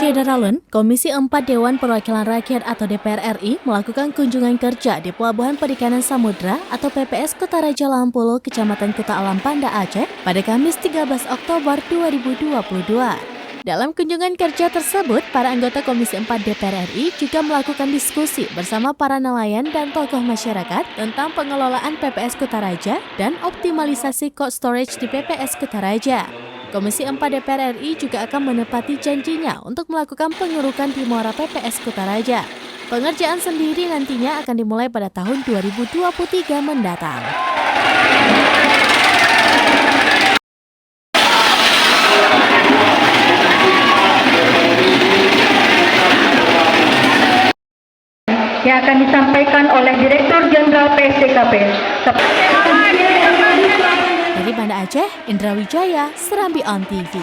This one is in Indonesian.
Syederalun, Komisi 4 Dewan Perwakilan Rakyat atau DPR RI melakukan kunjungan kerja di Pelabuhan Perikanan Samudra atau PPS Kota Raja Lampolo, Kecamatan Kuta Alam, Banda Aceh pada Kamis 13 Oktober 2022. Dalam kunjungan kerja tersebut, para anggota Komisi 4 DPR RI juga melakukan diskusi bersama para nelayan dan tokoh masyarakat tentang pengelolaan PPS Kota Raja dan optimalisasi cold storage di PPS Kota Raja. Komisi 4 DPR RI juga akan menepati janjinya untuk melakukan pengurukan di Muara PPS Kota Raja. Pengerjaan sendiri nantinya akan dimulai pada tahun 2023 mendatang. Yang akan disampaikan oleh Direktur Jenderal PSDKP. Dari Banda Aceh, Indra Wijaya, Serambi On TV.